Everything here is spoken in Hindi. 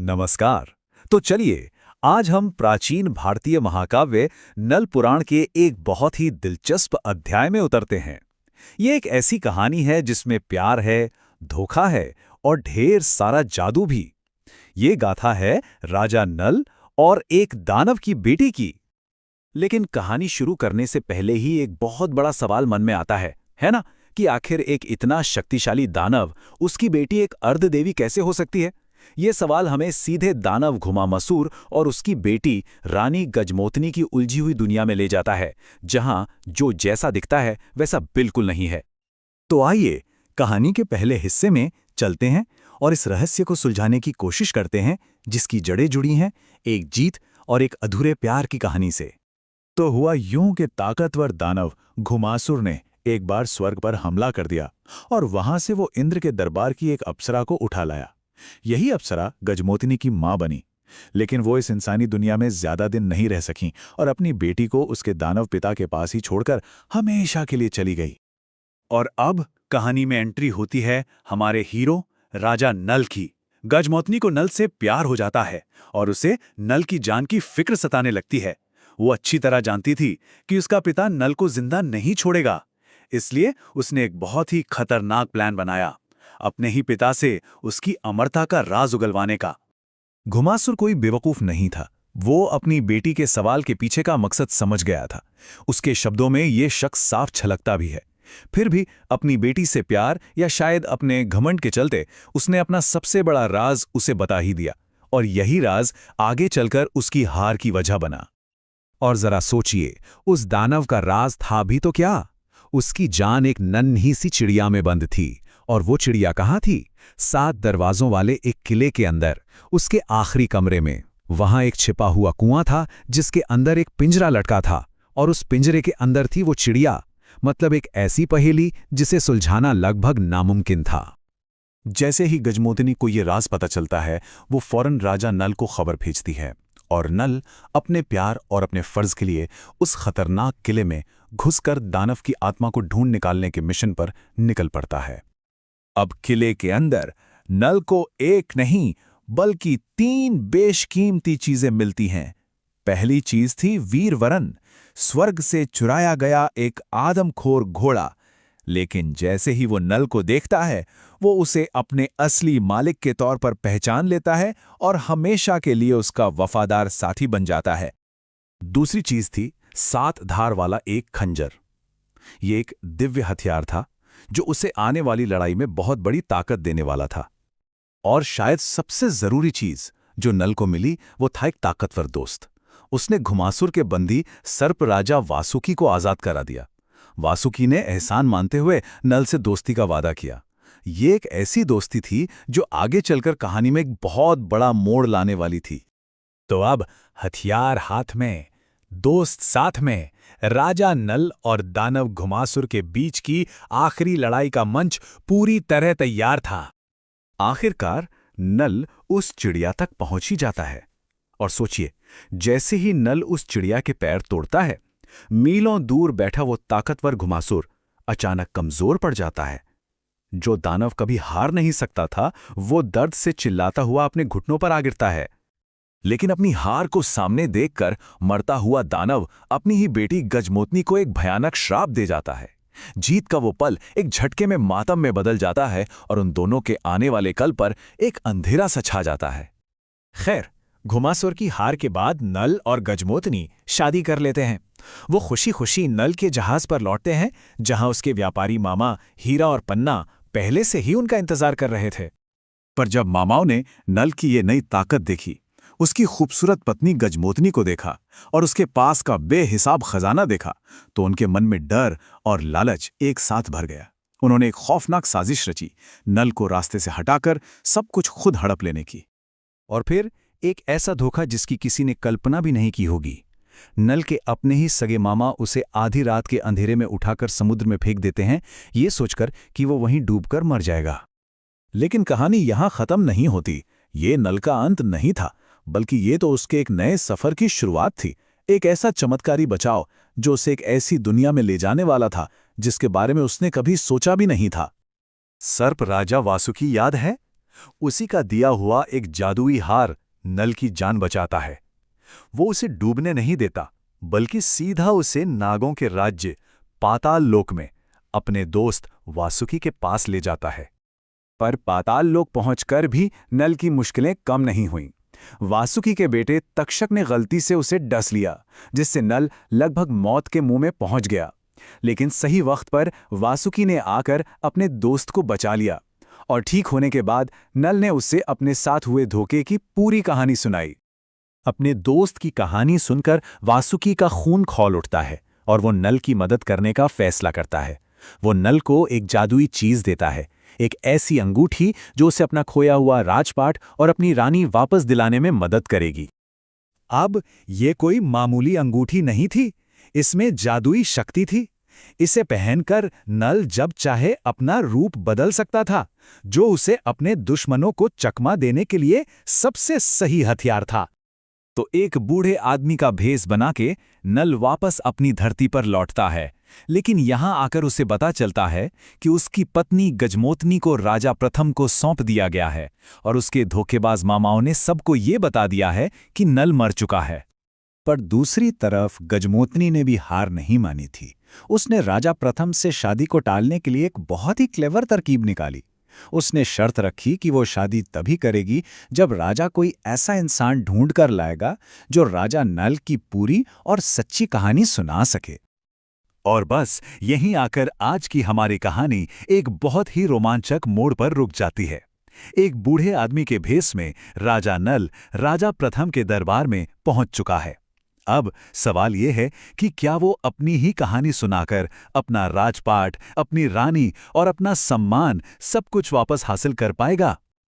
नमस्कार। तो चलिए, आज हम प्राचीन भारतीय महाकाव्य नल पुराण के एक बहुत ही दिलचस्प अध्याय में उतरते हैं। ये एक ऐसी कहानी है जिसमें प्यार है, धोखा है और ढेर सारा जादू भी। ये गाथा है राजा नल और एक दानव की बेटी की। लेकिन कहानी शुरू करने से पहले ही एक बहुत बड़ा सवाल मन में आता है ना? कि आखिर एक इतना शक्तिशाली दानव, उसकी बेटी एक अर्धदेवी कैसे हो सकती है? ये सवाल हमें सीधे दानव घुमामसूर और उसकी बेटी रानी गजमोतनी की उलझी हुई दुनिया में ले जाता है, जहां जो जैसा दिखता है वैसा बिल्कुल नहीं है। तो आइए कहानी के पहले हिस्से में चलते हैं और इस रहस्य को सुलझाने की कोशिश करते हैं, जिसकी जड़ें जुड़ी हैं एक जीत और एक अधूरे प्यार की कहानी से। तो हुआ यूं कि ताकतवर दानव घुमासुर ने एक बार स्वर्ग पर हमला कर दिया और वहां से वो इंद्र के दरबार की एक अप्सरा को उठा लाया। यही अप्सरा गजमोतिनी की मां बनी। लेकिन वो इस इंसानी दुनिया में ज्यादा दिन नहीं रह सकीं और अपनी बेटी को उसके दानव पिता के पास ही छोड़कर हमेशा के लिए चली गई। और अब कहानी में एंट्री होती है हमारे हीरो राजा नल की। गजमोतनी को नल से प्यार हो जाता है और उसे नल की जान की फिक्र सताने लगती है। वो अच्छी तरह जानती थी कि उसका पिता नल को जिंदा नहीं छोड़ेगा, इसलिए उसने एक बहुत ही खतरनाक प्लान बनाया, अपने ही पिता से उसकी अमरता का राज उगलवाने का। घुमासुर कोई बेवकूफ नहीं था। वो अपनी बेटी के सवाल के पीछे का मकसद समझ गया था। उसके शब्दों में ये शख्स साफ छलकता भी है। फिर भी अपनी बेटी से प्यार या शायद अपने घमंड के चलते उसने अपना सबसे बड़ा राज उसे बता ही दिया, और यही राज आगे चलकर उसकी हार की वजह बना। और जरा सोचिए, उस दानव का राज था भी तो क्या? उसकी जान एक नन्ही सी चिड़िया में बंद थी। और वो चिड़िया कहाँ थी? 7 दरवाजों वाले एक किले के अंदर, उसके आखिरी कमरे में। वहां एक छिपा हुआ कुआं था जिसके अंदर एक पिंजरा लटका था, और उस पिंजरे के अंदर थी वो चिड़िया। मतलब एक ऐसी पहेली जिसे सुलझाना लगभग नामुमकिन था। जैसे ही गजमोतिनी को ये राज पता चलता है, वो फौरन राजा नल को खबर भेजती है, और नल अपने प्यार और अपने फर्ज के लिए उस खतरनाक किले में घुसकर दानव की आत्मा को ढूंढ निकालने के मिशन पर निकल पड़ता है। अब किले के अंदर नल को एक नहीं बल्कि 3 बेशकीमती चीजें मिलती हैं। पहली चीज थी वीरवरन, स्वर्ग से चुराया गया एक आदमखोर घोड़ा। लेकिन जैसे ही वो नल को देखता है, वो उसे अपने असली मालिक के तौर पर पहचान लेता है और हमेशा के लिए उसका वफादार साथी बन जाता है। दूसरी चीज थी 7 धार वाला एक खंजर। ये एक दिव्य हथियार था जो उसे आने वाली लड़ाई में बहुत बड़ी ताकत देने वाला था। और शायद सबसे जरूरी चीज जो नल को मिली, वो था एक ताकतवर दोस्त। उसने घुमासुर के बंदी सर्प राजा वासुकी को आजाद करा दिया। वासुकी ने एहसान मानते हुए नल से दोस्ती का वादा किया। ये एक ऐसी दोस्ती थी जो आगे चलकर कहानी में एक बहुत बड़ा मोड़ लाने वाली थी। तो अब हथियार हाथ में, दोस्त साथ में, राजा नल और दानव घुमासुर के बीच की आखिरी लड़ाई का मंच पूरी तरह तैयार था। आखिरकार नल उस चिड़िया तक पहुंच ही जाता है। और सोचिए, जैसे ही नल उस चिड़िया के पैर तोड़ता है, मीलों दूर बैठा वो ताकतवर घुमासुर अचानक कमजोर पड़ जाता है। जो दानव कभी हार नहीं सकता था, वो दर्द से चिल्लाता हुआ अपने घुटनों पर आ गिरता है। लेकिन अपनी हार को सामने देखकर मरता हुआ दानव अपनी ही बेटी गजमोतनी को एक भयानक श्राप दे जाता है। जीत का वो पल एक झटके में मातम में बदल जाता है और उन दोनों के आने वाले कल पर एक अंधेरा सा छा जाता है। खैर, घुमासुर की हार के बाद नल और गजमोतनी शादी कर लेते हैं। वो खुशी खुशी नल के जहाज पर लौटते हैं, जहां उसके व्यापारी मामा हीरा और पन्ना पहले से ही उनका इंतजार कर रहे थे। पर जब मामाओं ने नल की ये नई ताकत देखी, उसकी खूबसूरत पत्नी गजमोतनी को देखा और उसके पास का बेहिसाब खजाना देखा, तो उनके मन में डर और लालच एक साथ भर गया। उन्होंने एक खौफनाक साजिश रची, नल को रास्ते से हटाकर सब कुछ खुद हड़प लेने की। और फिर एक ऐसा धोखा जिसकी किसी ने कल्पना भी नहीं की होगी। नल के अपने ही सगे मामा उसे आधी रात के अंधेरे में उठाकर समुद्र में फेंक देते हैं, ये सोचकर कि वो वहीं डूबकर मर जाएगा। लेकिन कहानी यहां खत्म नहीं होती। ये नल का अंत नहीं था, बल्कि ये तो उसके एक नए सफर की शुरुआत थी। एक ऐसा चमत्कारी बचाव जो उसे एक ऐसी दुनिया में ले जाने वाला था जिसके बारे में उसने कभी सोचा भी नहीं था। सर्प राजा वासुकी याद है? उसी का दिया हुआ एक जादुई हार नल की जान बचाता है। वो उसे डूबने नहीं देता, बल्कि सीधा उसे नागों के राज्य पाताल लोक में अपने दोस्त वासुकी के पास ले जाता है। पर पाताल लोक पहुंचकर भी नल की मुश्किलें कम नहीं हुईं। वासुकी के बेटे तक्षक ने गलती से उसे डस लिया, जिससे नल लगभग मौत के मुंह में पहुंच गया। लेकिन सही वक्त पर वासुकी ने आकर अपने दोस्त को बचा लिया, और ठीक होने के बाद नल ने उससे अपने साथ हुए धोखे की पूरी कहानी सुनाई। अपने दोस्त की कहानी सुनकर वासुकी का खून खौल उठता है और वो नल की मदद करने का फैसला करता है। वो नल को एक जादुई चीज देता है, एक ऐसी अंगूठी जो उसे अपना खोया हुआ राजपाट और अपनी रानी वापस दिलाने में मदद करेगी। अब ये कोई मामूली अंगूठी नहीं थी, इसमें जादुई शक्ति थी। इसे पहनकर नल जब चाहे अपना रूप बदल सकता था, जो उसे अपने दुश्मनों को चकमा देने के लिए सबसे सही हथियार था। तो एक बूढ़े आदमी का भेष बना के नल वापस अपनी धरती पर लौटता है, लेकिन यहां आकर उसे पता चलता है कि उसकी पत्नी गजमोतनी को राजा प्रथम को सौंप दिया गया है, और उसके धोखेबाज मामाओं ने सबको ये बता दिया है कि नल मर चुका है। पर दूसरी तरफ गजमोतनी ने भी हार नहीं मानी थी। उसने राजा प्रथम से शादी को टालने के लिए एक बहुत ही क्लेवर तरकीब निकाली। उसने शर्त रखी कि वो शादी तभी करेगी जब राजा कोई ऐसा इंसान ढूंढ कर लाएगा जो राजा नल की पूरी और सच्ची कहानी सुना सके। और बस यहीं आकर आज की हमारी कहानी एक बहुत ही रोमांचक मोड़ पर रुक जाती है। एक बूढ़े आदमी के भेष में राजा नल राजा प्रथम के दरबार में पहुंच चुका है। अब सवाल यह है कि क्या वो अपनी ही कहानी सुनाकर अपना राजपाट, अपनी रानी और अपना सम्मान सब कुछ वापस हासिल कर पाएगा?